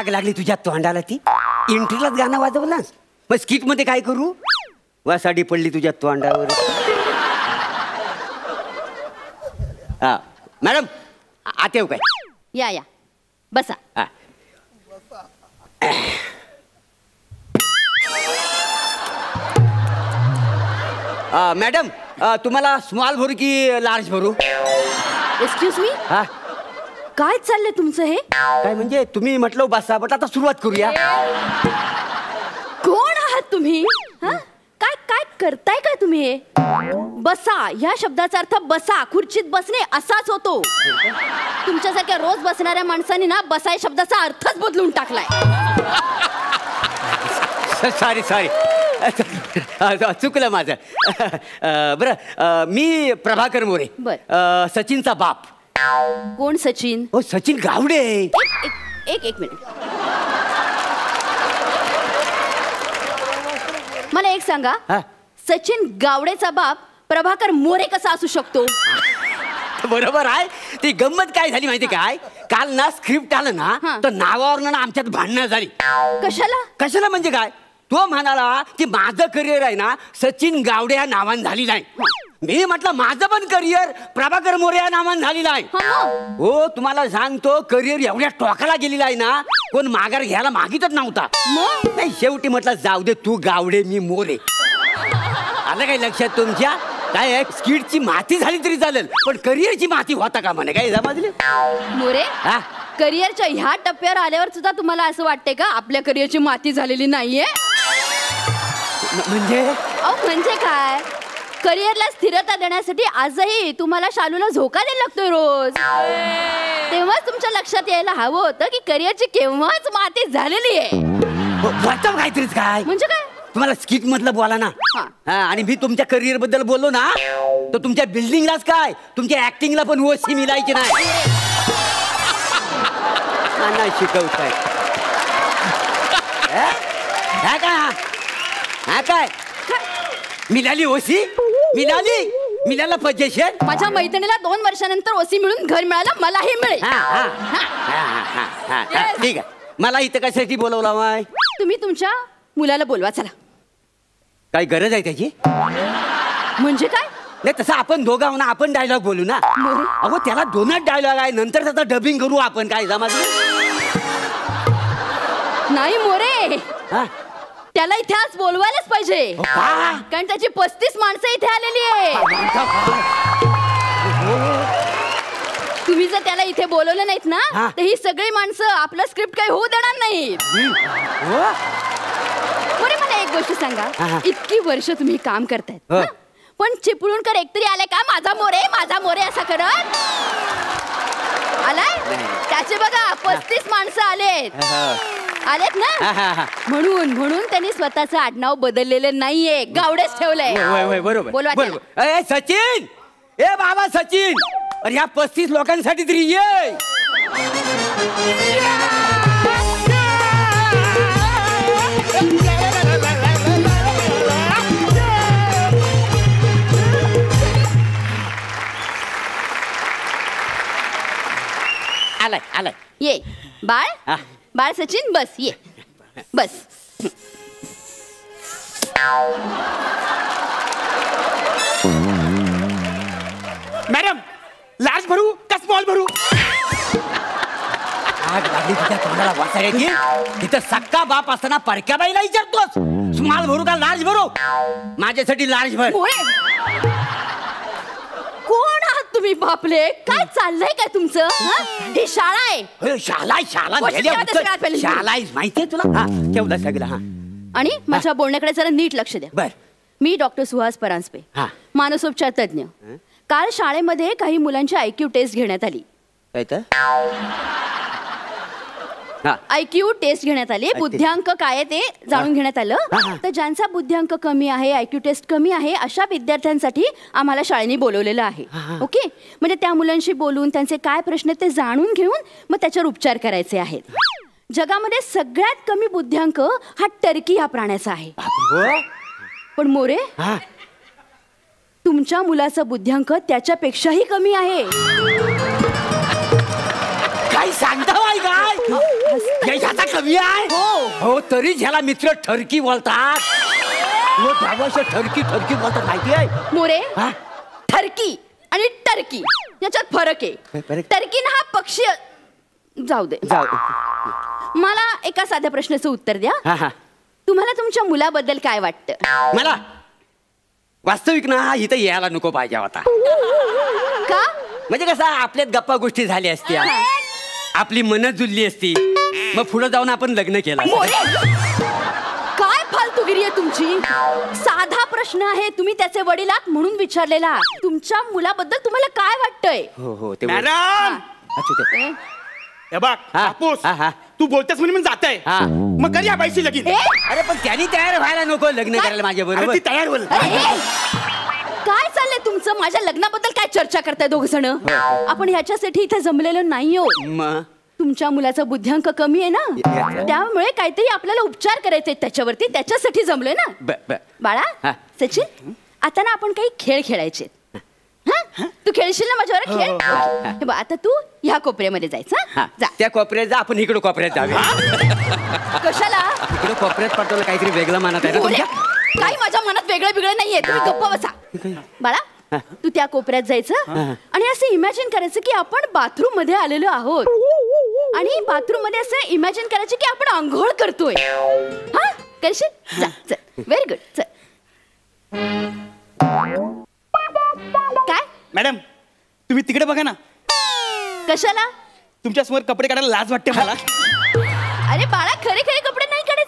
आग लागली तुझ्या तोंडाला ती एंट्रीलाच गाणं वाजवलास. मग स्किट मध्ये काय करू? वासाडी पडली तुझ्या तोंडावर. हा मॅडम आत येऊ काय? या या बसा. मॅडम तुम्हाला स्मॉल भरू की लार्ज भरू? Excuse me. हा काय चाललंय तुमचं हे? काय म्हणजे तुम्ही म्हटलं बसा, बट आता सुरुवात करूया. कोण आहात तुम्ही? काय काय करताय काय तुम्ही हे? बसा ह्या शब्दाचा अर्थ बसा, खुर्चीत बसणे असाच होतो. तुमच्यासारख्या रोज बसणाऱ्या माणसांनी ना बसा या शब्दाचा अर्थच बदलून टाकलाय. सॉरी सॉरी चुकलं माझं. बरं मी प्रभाकर मोरे. सचिनचा बाप. कोण सचिन? हो सचिन गावडे. एक मिनिट. मला एक सांगा, सचिन गावडेचा बाप प्रभाकर मोरे कसा असू शकतो? बरोबर आहे. ती गंमत काय झाली माहिती काय? काल ना स्क्रिप्ट आलं ना तर नावावर ना आमच्यात भांडणं झाली. कशाला? कशाला म्हणजे काय? तो म्हणाला की माझं करिअर आहे ना सचिन गावडे या नावानं झालेलं आहे. मी म्हटलं माझं पण करिअर प्रभाकर मोरे या नावानं झालेलं आहे. हो तुम्हाला सांगतो करिअर एवढ्या टोकाला गेलेला आहे ना कोण माघार घ्यायला मागितच नव्हता. नाही शेवटी म्हटलं जाऊ दे तू गावडे मी मोरे. आलं काय लक्षात तुमच्या? काय स्किटची माती झाली तरी चालेल पण करिअरची माती होता का म्हणे काय समजले? मोरे करिअरच्या ह्या टप्प्यावर आल्यावर सुद्धा तुम्हाला असं वाटतंय का आपल्या करिअरची माती झालेली नाहीये? म्हणजे काय? करिअरला स्थिरता देण्यासाठी आजही तुम्हाला शालूला झोका द्यायला लागतोय रोज. तेव्हाच तुमच्या लक्षात यायला हवं होतं की करिअरची केव्हाच माती झालेली आहे. काहीतरीच काय म्हणजे काय? तुम्हाला स्किट मधलं बोला ना. आणि मी तुमच्या करिअर बद्दल बोललो ना तर तुमच्या बिल्डिंगलाच काय तुमच्या ऍक्टिंगला पण ओशी मिळायची नाही. शिकवताय काय मिळाली ओशी? मिळाला पोझिशन? माझ्या मैत्रिणीला 2 वर्षानंतर ओशी मिळून घर मिळालं, मलाही मिळेल. ठीक आहे. मला इथं कशासाठी बोलवला माय? तुम्ही तुमच्या मुलाला बोलवा. चला. काही गरज आहे त्याची? म्हणजे काय? नाही तसं आपण दोघं आहो ना आपण डायलॉग बोलू ना. अहो त्याला 2च डायलॉग आहे नंतर त्याचा डबिंग करू आपण. काय समजलं? नाही मोरे त्याला इथे आज बोलवायलाच पाहिजे कारण त्याची 35 माणसं इथे आलेली आहे. तुम्ही जर त्याला इथे बोलवलं नाहीत ना तर ही सगळी माणसं आपलं स्क्रिप्ट काही होऊ देणार नाहीत. मोरे मला एक गोष्ट सांगा, इतकी वर्ष तुम्ही काम करतायत पण चिपळूणकर एकतरी आले का माझा मोरे असं करत आलाय? त्याचे बघा 35 माणसं आलेत ना म्हणून त्यांनी स्वतःचं आडनाव बदललेलं नाहीये, गावडेच ठेवलंय. बरोबर. सचिन ए बाबा सचिन अरे ह्या 35 लोकांसाठी तरी ये. आलाय ये बाळ सचिन बस ये बस. मॅडम लार्ज भरू का स्मॉल भरू? आग लागली तुझ्या तोंडाला वाचायची. तिथं सक्का बाप असताना परक्या बाईला विचारतोस स्मॉल भरू का लार्ज भरू? माझ्यासाठी लार्ज भर. कोण आहात तुम्ही बापले? काय चाललंय काय तुमचं? ही शाळा आहे. शाळा माहितीये तुला? ठेवला सगळं. आणि माझ्या बोलण्याकडे जरा नीट लक्ष द्या. बर. मी डॉक्टर सुहास परांजपे मानसोपचार तज्ञ. काल शाळेमध्ये काही मुलांची IQ टेस्ट घेण्यात आली. IQ टेस्ट घेण्यात आली. बुद्ध्यांक काय ते जाणून घेण्यात आलं. तर ज्यांचा बुद्ध्यांक कमी आहे IQ टेस्ट कमी आहे अशा विद्यार्थ्यांसाठी आम्हाला शाळेने बोलवलेलं आहे. ओके म्हणजे त्या मुलांशी बोलून त्यांचे काय प्रश्न ते जाणून घेऊन मग त्याच्यावर उपचार करायचे आहेत. जगामध्ये सगळ्यात कमी बुद्ध्यांक हा टर्की या प्राण्याचा आहे. पण मोरे तुमच्या मुलाचा बुद्ध्यांक त्याच्यापेक्षाही कमी आहे. काय सांगता बाई काय ह्याचा कमी आहे हो तरी ह्याला मित्र ठरकी बोलतात ठरकी ठरकी बोलतात माहिती आहे मोरे ठरकी आणि टर्की याच्यात फरक आहे. टर्कीन हा पक्षी जाऊ दे. मला एका साध्या प्रश्नाचं उत्तर द्या. तुम्हाला तुमच्या मुलाबद्दल काय वाटतं? मला वास्तविक ना इथं यायला नको पाहिजे होता. का? म्हणजे कसं आपल्यात गप्पा गोष्टी झाल्या असत्या आपली मन जुळली असती मग पुढे जाऊन आपण लग्न केलं. काय फालतूगिरी आहे तुमची? साधा प्रश्न आहे तुम्ही त्याचे वडील आहात म्हणून विचारलेला. तुमच्या मुलाबद्दल तुम्हाला काय वाटतंय? हो ते मॅडम हे बघ बापूस तू बोलतेस म्हणून जाताय मग करी या बाईशी लगीन. अरे पण त्यांनी तयार व्हायला नको लग्न करायला माझ्या बरोबर. ती तयार होईल. काय चाललंय तुमचं? माझ्या लग्नाबद्दल काय चर्चा करताय दोघ जण? आपण ह्याच्यासाठी इथे जमलेलो नाही आहोत. तुमच्या मुलाचा बुद्ध्यांक कमी आहे ना त्यामुळे काहीतरी आपल्याला उपचार करायचे त्याच्यावरती त्याच्यासाठी जमलोय ना. बाळा सचिन आता ना आपण काही खेळ खेळायचे. तू खेळशील ना माझ्यावर खेळ? आता तू ह्या कोपऱ्यामध्ये जायचं. त्या कोपऱ्यात जा आपण इकडे कोपऱ्यात जाऊया. कशाला? इकडे कोपऱ्यात पडतो काहीतरी वेगळं मनात आहे ना. काही माझ्या मनात वेगळं बिगळं नाहीये. तुम्ही गप्प बसा. बाळा तू त्या कोपऱ्यात जायचं आणि असं इमॅजिन करायचं की आपण बाथरूम मध्ये आलेलो आहोत आणि बाथरूम मध्ये असं इमॅजिन करायचं की आपण आंघोळ करतोय. हा करशील? चल व्हेरी गुड. चल. काय मॅडम तुम्ही तिकडे बघा ना. कशाला? तुमच्या समोर कपडे काढायला लाज वाटते मला. अरे बाळा खरे खरे कपडे नाही काढायचे.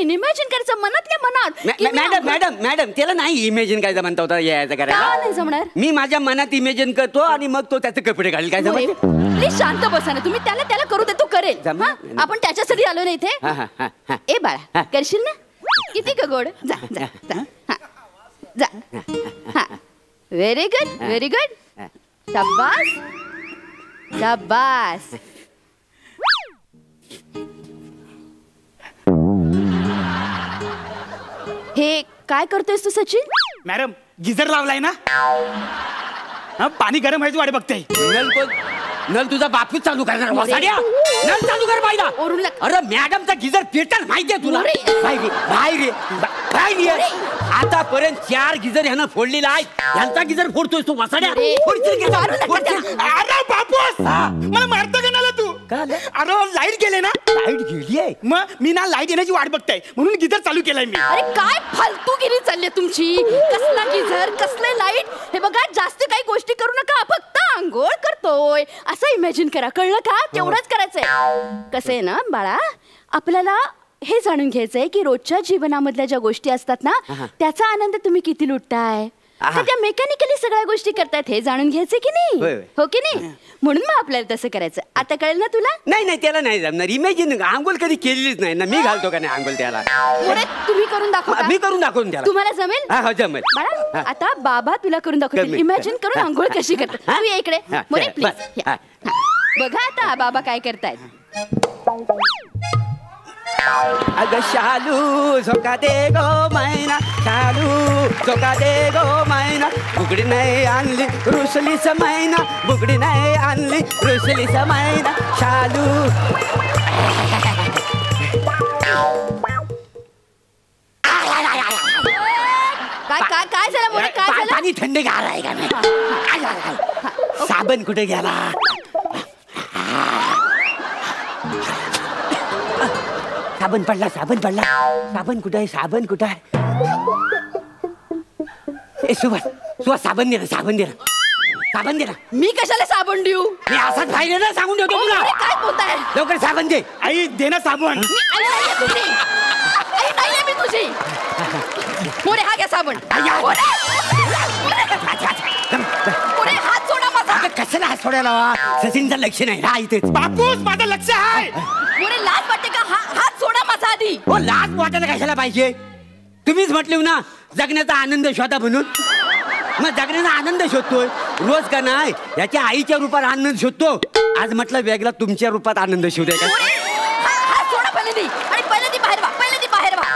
इमॅजिन करायचं मनातल्या मनात. मॅडम मॅडम मॅडम त्याला नाही इमॅजिन काय म्हणता होता यायचं करायला. नाही जमणार. मी माझ्या मनात इमॅजिन करतो आणि मग तो त्याचे कपडे घालेल. काय जमत? प्लीज शांत बसा ना तुम्ही. त्याला करू दे तो करेल. आपण त्याच्यासाठी आलो ना इथे. ए बाळा करशील ना? किती का गोड. जा जा जा जा. Very good very good. शाबास शाबास. हे काय करतोयस तू सचिन? मॅडम गिझर लावलाय ना पाणी गरम व्हायची वाट बघते. नल तुझा बापूच चालू करणार. नल चालू कर पाहिजे. अरे मॅडमचा गिझर पेटल माहितीये तुला? बाहेर आतापर्यंत 4 गिझर ह्यानं फोडलेला आहे. ह्यांचा गिझर फोडतोय तू वसाड्या. अरे बापूस मला मारता का नाला तू? अरे लाईट गेले ना. लाईट गेली आहे मग मी ना लाईट येण्याची वाट बघताय म्हणून गिझर चालू केलाय मी. अरे काय फालतूगिरी चालली तुमची. कसला गिझर कसले लाईट. हे बघा जास्त काही गोष्टी करू नका. फक्त आंघोळ करतोय असं इमॅजिन करा. कळलं का? तेवढंच करायचंय. कसं आहे ना बाळा आपल्याला हे जाणून घ्यायचंय की रोजच्या जीवनामधल्या ज्या गोष्टी असतात ना त्याचा आनंद तुम्ही किती लुटताय. त्या मेकॅनिकली सगळ्या गोष्टी करतात हे जाणून घ्यायचे की नाही. हो की नाही? म्हणून मग आपल्याला तसं करायचं. आता कळेल ना तुला? नाही त्याला नाही जमणार. इमॅजिन आंघोळ कधी केलेलीच नाही ना. मी घालतो का नाही आंघोळ त्याला? तुम्ही करून दाखवा. मी करून दाखवून द्या. तुम्हाला जमेल? हा जमेल. बाळा आता बाबा तुला करून दाखवतील. इमॅजिन करून आंघोळ कशी करतात. तू इकडे मोरे प्लीज. बघा आता बाबा काय करतायत. अग शालू झोका दे गो मैना. शालू झोका दे गो मैना. बुगडी नाही आणली रुसलीच मैना. बुगडी नाही आणली रुसलीच मैना. शालू काय झालं मोरे? काय झालं? पाणी थंड गार आहे का नाही? साबण कुठे गेला? साबण पडला. साबण कुठे आहे? साबण कुठे आहे? सुभाष साबण दे ना. मी कशाला साबण देऊ? मी असाच बाहेर ना सांगून ठेवतो तुला. काय बोलताय? लवकर साबण दे. आई दे ना साबण. नाहीये मी तुझी. मोरे हा घ्या साबण. मोरे हात सोडा माझा. कशाला हात सोडायला? सचिनचं लक्ष नाही ना इथे. बापूस माझं लक्ष आहे. मोरे लाज वाटते का? हात सोडा माझा आधी. हो लाज वाटायला कशाला पाहिजे? तुम्हीच म्हटले ना जगण्याचा आनंद शोधा म्हणून. मग जगण्याचा आनंद शोधतोय रोज का नाही. याच्या आईच्या रूपात आनंद शोधतो. आज म्हटलं वेगळा तुमच्या रूपात आनंद शोधाय का?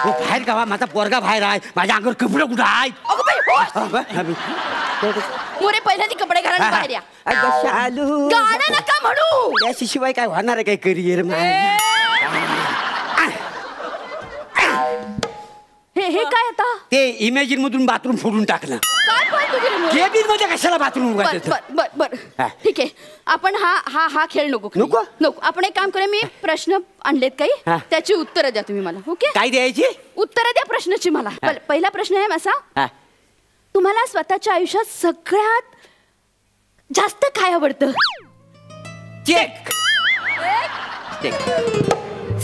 बाहेर का? माझा पोरगा बाहेर आहे. माझ्या अंगावर कपडे कुठं आहेत? मोरे पहिल्यांदा कपडे घाला आणि बाहेर या. अगं शालू, गाणं नका म्हणू. त्याशिवाय काय होणार आहे काय करिअर? हे काय आता? ते इमॅजिन मधून बाथरूम फोडून टाकलं. काय फालतू केलं मोरे? केबिन मध्ये कशाला बाथरूम उगाच? बर ठीक आहे. आपण हा खेळ नको खेळू. नको. आपण एक काम करूया, मी प्रश्न आणलेत काही, त्याची उत्तरं द्या तुम्ही मला. ओके? काय द्यायची? उत्तरं द्या प्रश्नाची मला. पहिला प्रश्न आहे असा, तुम्हाला स्वतःच्या आयुष्यात सगळ्यात जास्त काय आवडतं? चेक.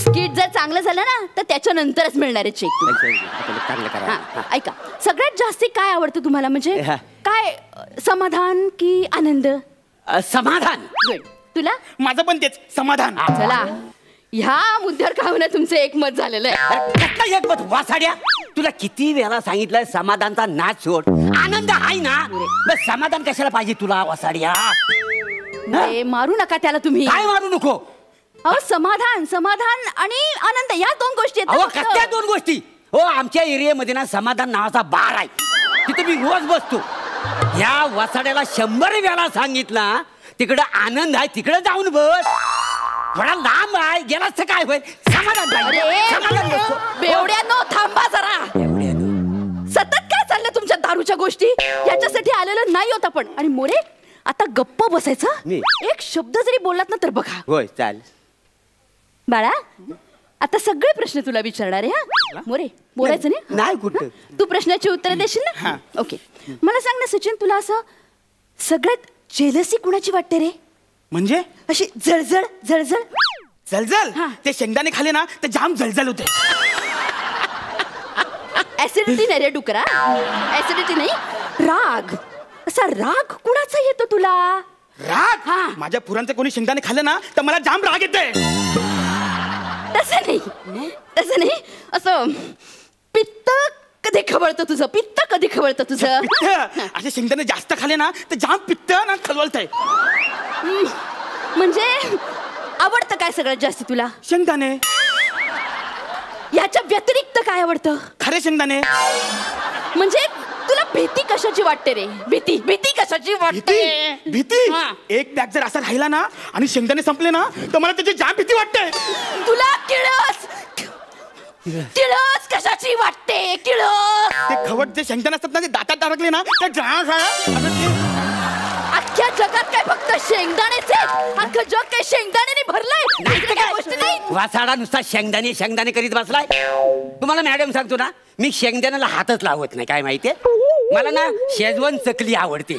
स्किट जर चांगलं झालं ना तर त्याच्यानंतरच मिळणार आहे चेक. चांगलं करा. ऐका, सगळ्यात जास्ती काय आवडतं तुम्हाला? म्हणजे काय, समाधान की आनंद? समाधान. गुड. तुला? माझं पण तेच, समाधान. चला, ह्या मुद्द्यावर का होईना तुमचं एकमत झालेलं आहे. एकमत वासाड्या, तुला किती वेळा सांगितलंय समाधानचा नाच सोड, आनंद आहे ना, बस समाधान कशाला पाहिजे तुला वासाड्या? मारू नका त्याला तुम्ही. काय मारू नको? अहो, समाधान आणि आनंद या दोन गोष्टी आहेत. अहो, कसल्या दोन गोष्टी? हो, आमच्या एरियामध्ये ना समाधान नावाचा बार आहे, तिथे मी रोज बसतो. या वासाड्याला 100 वेळा सांगितला तिकडे आनंद आहे, तिकडे जाऊन बस. थोडा लांब आहे, गेलास तर काय होईल? समाधान बेवड्यानो थांबा जरा. सतत काय चाललं तुमच्या दारूच्या गोष्टी? याच्यासाठी आलेलं नाही होत आपण. आणि मोरे, आता गप्प बसायचं. एक शब्द जरी बोललात ना तर बघा. होय, चाल. बाळा, आता सगळे प्रश्न तुला विचारणार आहे. हा मोरे, बोलायचं नाही कुठं. तू प्रश्नाची उत्तर देशील ना? ओके. मला सांग ना सचिन, तुला असं सगळ्यात जेलसी कुणाची वाटते रे? म्हणजे अशी जळजळ. ते शेंगदाणे खाले ना ते जाम जळजळ होते. ऍसिडिटी नाही रे डुकरा, ऍसिडिटी नाही, राग. असा राग कुणाचा येतो तुला? राग? माझ्या पुरांचे कोणी शेंगदाणे खाल्ले ना तर मला जाम राग येते. तसं नाही, असं पित्त कधी खवळतं तुझं? असे शेंगदाणे जास्त खाले ना तर जाम पित्त ना खलवलतंय. म्हणजे आवडतं काय सगळ्यात जास्त तुला? शेंगदाणे. याच्या व्यतिरिक्त काय आवडतं? खरे शेंगदाणे. म्हणजे तुला भीती कशाची वाटते रे? भीती कशाची वाटते? भीती? एक बॅग जर असा राहिला ना आणि शेंगदाणे संपले ना तर मला त्याची जाम भीती वाटते. तुला किळस कशाची वाटते? किळस ते खवट जे शेंगदाणे असतात ना ते दातात अडकले ना ते अख्ख्या जगात काय फक्त शेंगदाणेच आहेत? अख्खं जग काय शेंगदाण्याने भरलंय? वासाडा नुसता शेंगदाणे करीत बसलाय. तुम्हाला मॅडम सांगतो ना, मी शेंगदाण्याला हातच लावत नाही. काय माहितीये, मला ना शेजवान चकली आवडते.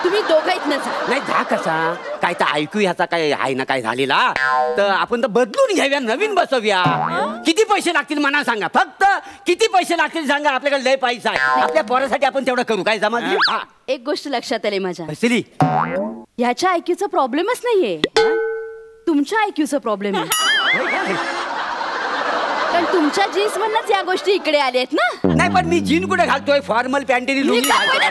तुम्ही दोघांच नाही जा कसा काय तर ऐकू ह्याचा काय आहे ना काय झालेला, तर आपण तर बदलून घेऊया, नवीन बसवूया. किती पैसे लागतील मला सांगा, फक्त किती पैसे लागतील सांगा. आपल्याकडे लय पैसा आहे, आपल्या पोरासाठी आपण तेवढं करू. काय समजली? एक गोष्ट लक्षात आली माझ्या, ह्याच्या आयक्यूचा प्रॉब्लेमच नाहीये, तुमच्या आयक्यूचा प्रॉब्लेम आहे. कारण तुमच्या जीन्स मधनच या गोष्टी इकडे आल्या आहेत ना. नाही पण मी जीन कुठे घालतोय? फॉर्मल पॅन्टेनी लुंगी घालतोय.